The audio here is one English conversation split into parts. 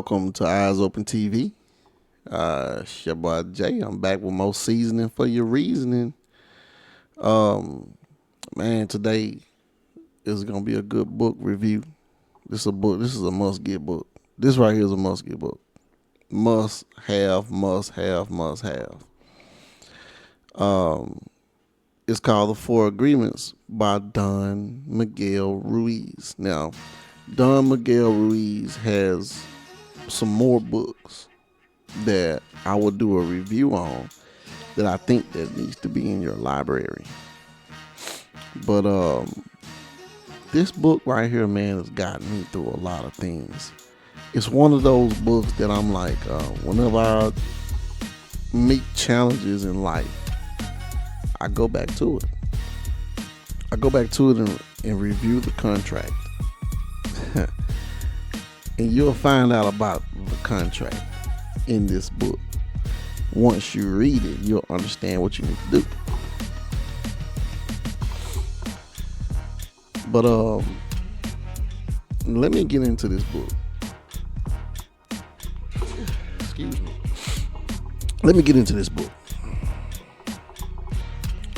Welcome to Eyes Open TV. It's your boy Jay. I'm back with more seasoning for your reasoning. Um, Man, today is gonna be a good book review. This is a book. This is a must get book. This right here is a must get book. Must have, must have, must have. Um, it's called The Four Agreements by Don Miguel Ruiz. Now, Don Miguel Ruiz has some more books that I will do a review on that I think that needs to be in your library. But this book right here, man, has gotten me through a lot of things. It's one of those books that I'm like, whenever I meet challenges in life, I go back to it. I go back to it and review the contract. And you'll find out about the contract in this book. Once you read it, you'll understand what you need to do. But let me get into this book. Excuse me. Let me get into this book.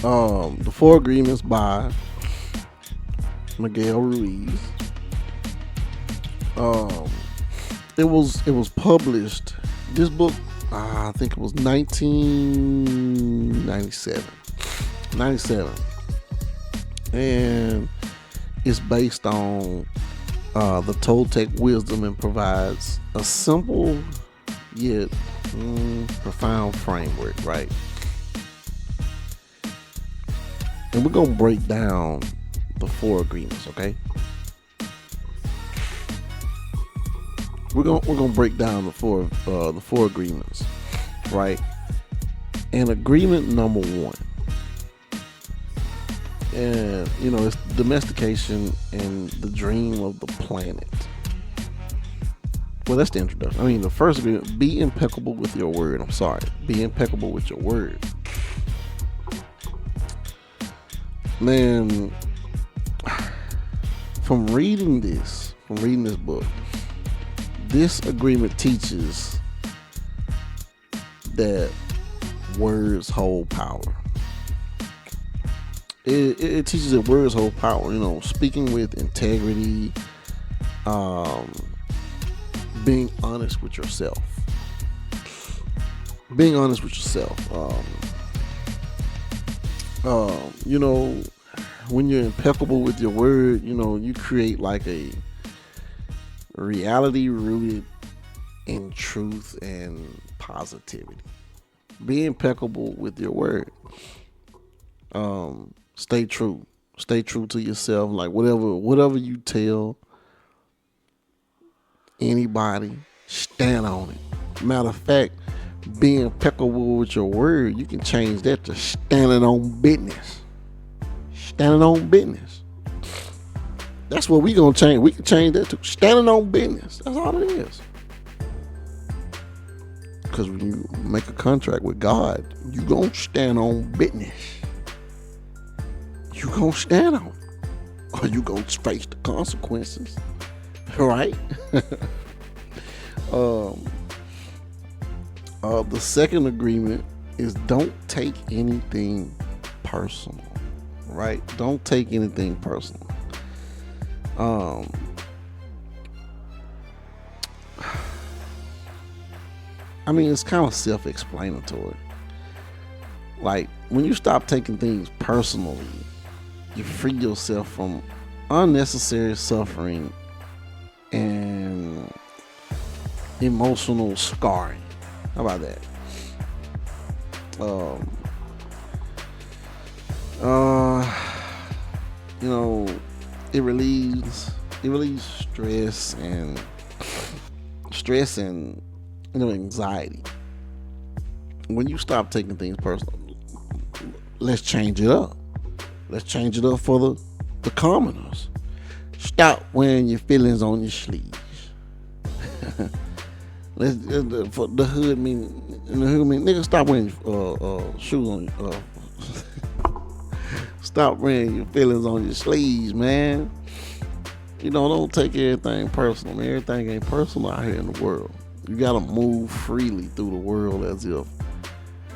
The Four Agreements by Miguel Ruiz. It was published. This book, I think it was 1997, and it's based on the Toltec wisdom and provides a simple yet profound framework, right? And we're gonna break down the four agreements, okay? We're gonna break down the four agreements, right? And agreement number one, and it's domestication and the dream of the planet. Well, that's the introduction. I mean, the first agreement: be impeccable with your word. I'm sorry, be impeccable with your word. Man, from reading this book, this agreement teaches that words hold power. It teaches that words hold power. Speaking with integrity, being honest with yourself. Being honest with yourself. When you're impeccable with your word, you create like a reality rooted in truth and positivity. Be impeccable with your word. Stay true to yourself. Like whatever you tell anybody, stand on it. Matter of fact, be impeccable with your word, you can change that to standing on business. That's what we gonna change. We can change that to standing on business. That's all it is. Because when you make a contract with God, you gonna stand on business. You gonna stand on it, or you gonna face the consequences, right? The second agreement is don't take anything personal. Right? Don't take anything personal. It's kind of self-explanatory. Like, when you stop taking things personally, you free yourself from unnecessary suffering and emotional scarring. How about that? It relieves stress and anxiety. When you stop taking things personal, let's change it up. Let's change it up for the commoners. Stop wearing your feelings on your sleeves. For the hood mean, nigga, stop wearing shoes on. Stop wearing your feelings on your sleeves, man. Don't take everything personal, man. Everything ain't personal out here in the world. You gotta move freely through the world as if,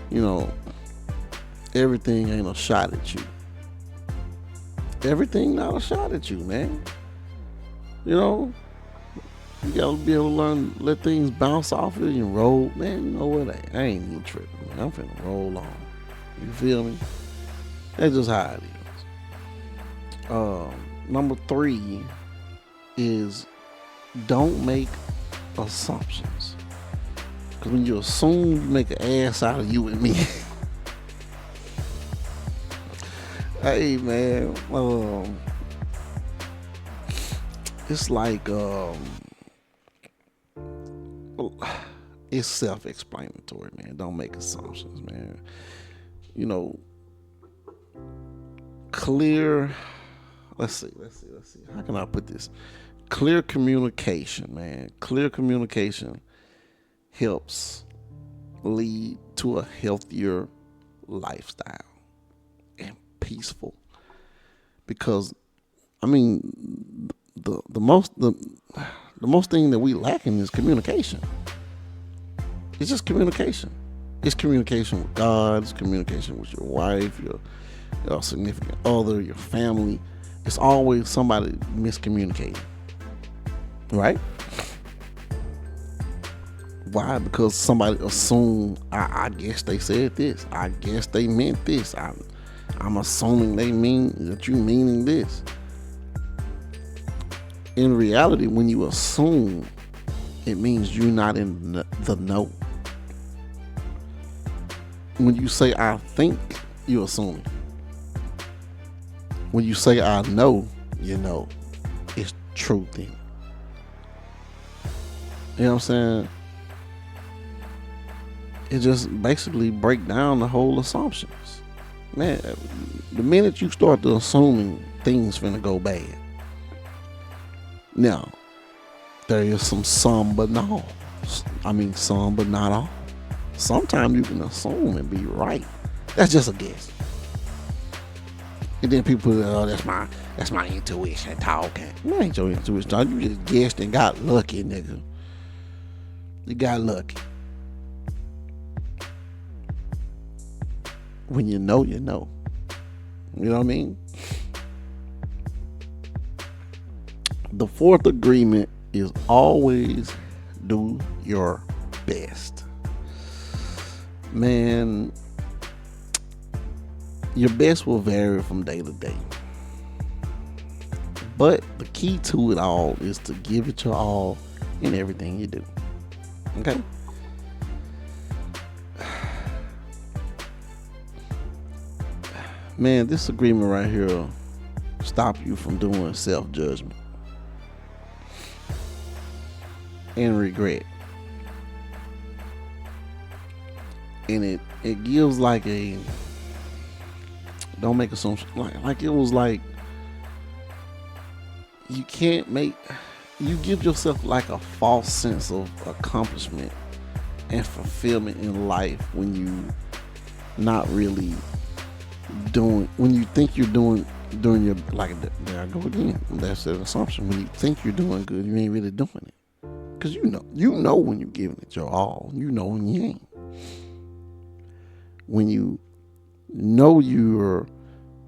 you know, everything ain't a shot at you. Everything not a shot at you, man. You gotta be able to learn, let things bounce off of you and roll. Man, you know what? I ain't even tripping, man. I'm finna roll on. You feel me? That's just how it is. Number 3 is don't make assumptions. Because when you assume, you make an ass out of you and me. Hey, man. It's like, it's self-explanatory, man. Don't make assumptions, man. Clear, let's see. How can I put this? Clear communication, man. Clear communication helps lead to a healthier lifestyle and peaceful. Because, the most thing that we lacking is communication. It's just communication. It's communication with God. It's communication with your wife, your significant other, your family. It's always somebody miscommunicating, right? Why? Because somebody assumed, I guess they said this. I guess they meant this. I'm assuming they mean that you meaning this. In reality, when you assume, it means you're not in the know. When you say I think, you're assuming. When you say I know, you know. It's truth in it. You know what I'm saying? It just basically break down the whole assumptions. Man, the minute you start to assuming, things finna go bad. Now, there is some but not all. Some but not all. Sometimes you can assume and be right. That's just a guess. And then people put, oh, that's my intuition talking. That ain't your intuition talking. You just guessed and got lucky, nigga. You got lucky. When you know, you know. You know what I mean? The 4th agreement is always do your best. Man, your best will vary from day to day. But the key to it all is to give it your all in everything you do. Okay? Man, this agreement right here will stop you from doing self-judgment and regret. And it gives like a, don't make assumptions, like it was like, you give yourself like a false sense of accomplishment and fulfillment in life when you not really doing, when you think you're doing your, like, there I go again, that's an assumption. When you think you're doing good, you ain't really doing it. Because you know when you're giving it your all. You know when you ain't. When you know you're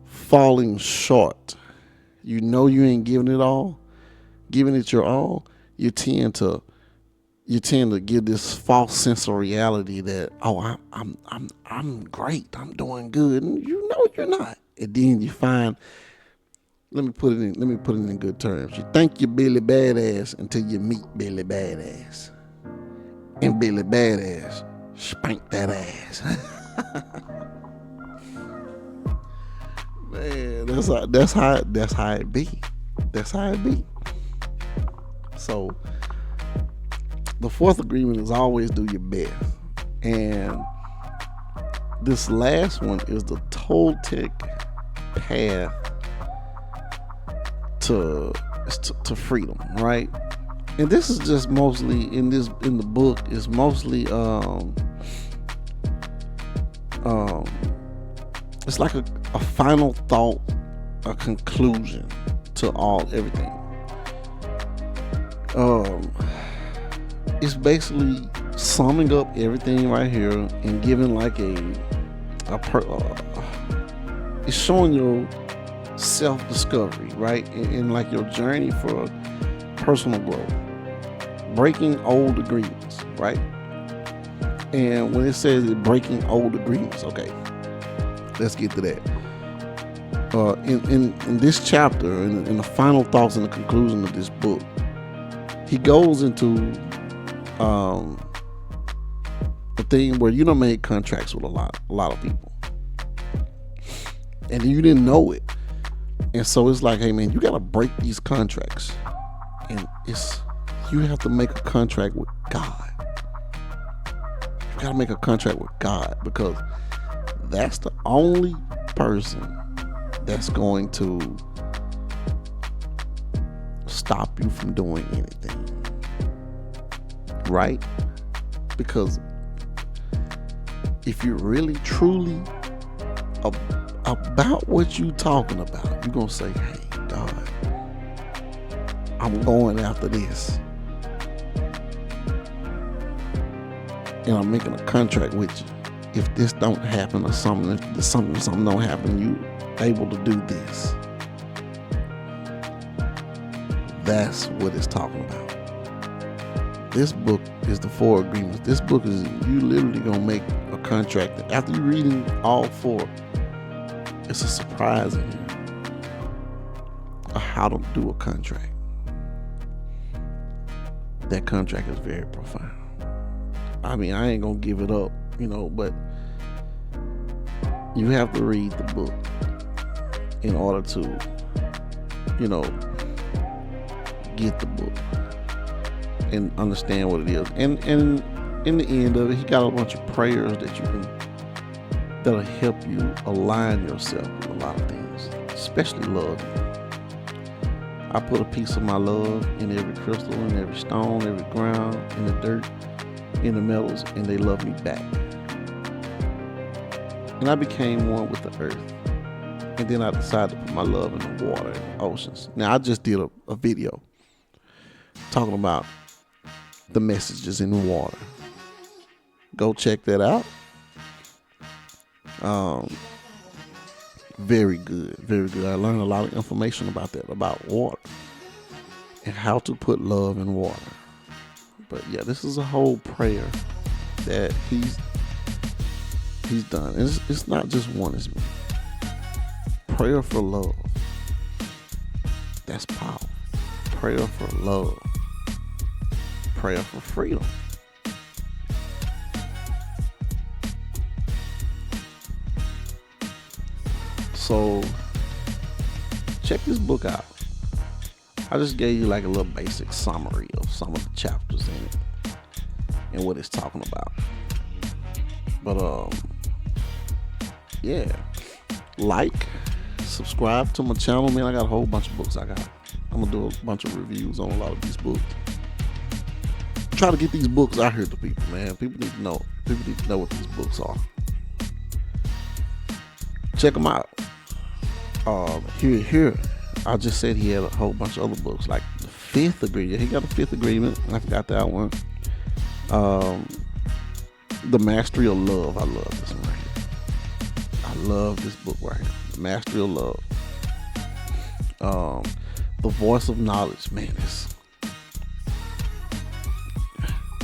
falling short, you know you ain't giving it your all, you tend to give this false sense of reality that, oh, I'm great, I'm doing good, and you know you're not. And then you find, let me put it in good terms. You think you're Billy Badass until you meet Billy Badass, and Billy Badass spank that ass. Man, that's how it be. That's how it be. So the 4th agreement is always do your best. And this last one is the Toltec path to freedom, right? And this is just mostly in the book is mostly it's like a final thought, a conclusion to everything. Um, it's basically summing up everything right here and giving like it's showing your self-discovery, right? And like your journey for personal growth, breaking old agreements, right? And when it says breaking old agreements, okay, let's get to that. In this chapter, in the final thoughts and the conclusion of this book, he goes into the thing where you done made contracts with a lot of people, and you didn't know it, and so it's like, hey man, you gotta break these contracts, and you have to make a contract with God. You gotta make a contract with God, because that's the only person that's going to stop you from doing anything, right? Because if you're really truly about what you talking about, you're gonna say, hey God, I'm going after this, and I'm making a contract with you. If this don't happen, or something, if something don't happen, you able to do this. That's what it's talking about. This book is the 4 agreements. This book is, you literally gonna make a contract. After you reading all 4, it's a surprise in here of how to do a contract. That contract is very profound. I mean, I ain't gonna give it up, but you have to read the book in order to, get the book and understand what it is. And in the end of it, he got a bunch of prayers that'll help you align yourself with a lot of things, especially love. I put a piece of my love in every crystal, in every stone, every ground, in the dirt, in the metals, and they love me back. And I became one with the earth. And then I decided to put my love in the water and the oceans. Now, I just did a video talking about the messages in the water. Go check that out. Very good, very good. I learned a lot of information about that, about water and how to put love in water. But yeah, this is a whole prayer that he's done. And it's not just one, it's prayer for love. That's power. Prayer for love. Prayer for freedom. So check this book out. I just gave you like a little basic summary of some of the chapters in it and what it's talking about. But yeah, like, subscribe to my channel, man. I got a whole bunch of books I'm gonna do a bunch of reviews on a lot of these books. Try to get these books out here to people, man. People need to know what these books are. Check them out. Here, I just said he had a whole bunch of other books, like the 5th Agreement. He got a 5th Agreement. I forgot that one. The Mastery of Love. I love this one right here. I love this book right here. The Mastery of Love. The Voice of Knowledge. Man,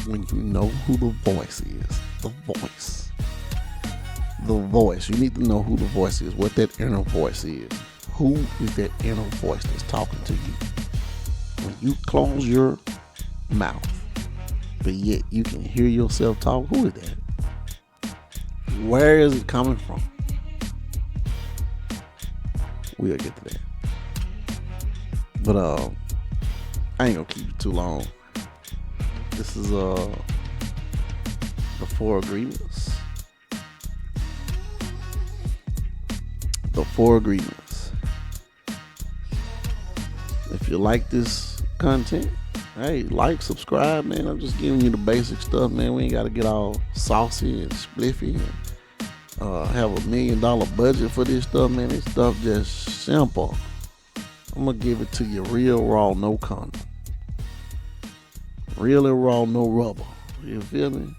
when you know who the voice is, the voice. You need to know who the voice is, what that inner voice is. Who is that inner voice that's talking to you? When you close your mouth, but yet you can hear yourself talk, who is that? Where is it coming from? We'll get to that. But I ain't gonna keep you too long. This is the 4 agreements. The 4 agreements. If you like this content, hey, like, subscribe, man. I'm just giving you the basic stuff, man. We ain't got to get all saucy and spliffy and have $1 million budget for this stuff, man. This stuff just simple. I'm going to give it to you real raw, no condom. Real and raw, no rubber. You feel me?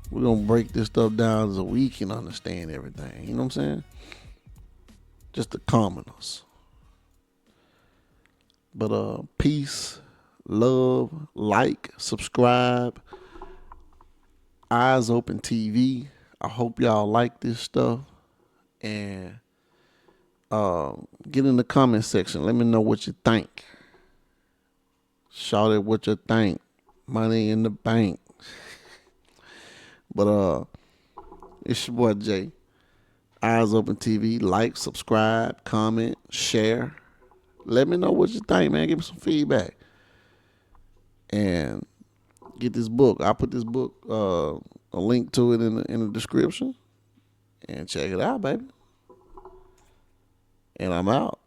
We're gonna break this stuff down so we can understand everything. You know what I'm saying? Just the commoners. But peace, love, like, subscribe. Eyes Open TV. I hope y'all like this stuff. And get in the comment section. Let me know what you think. Shout it what you think. Money in the bank. But it's your boy Jay. Eyes Open TV. Like, subscribe, comment, share. Let me know what you think, man. Give me some feedback. And get this book. I'll put this book, a link to it in the description. And check it out, baby. And I'm out.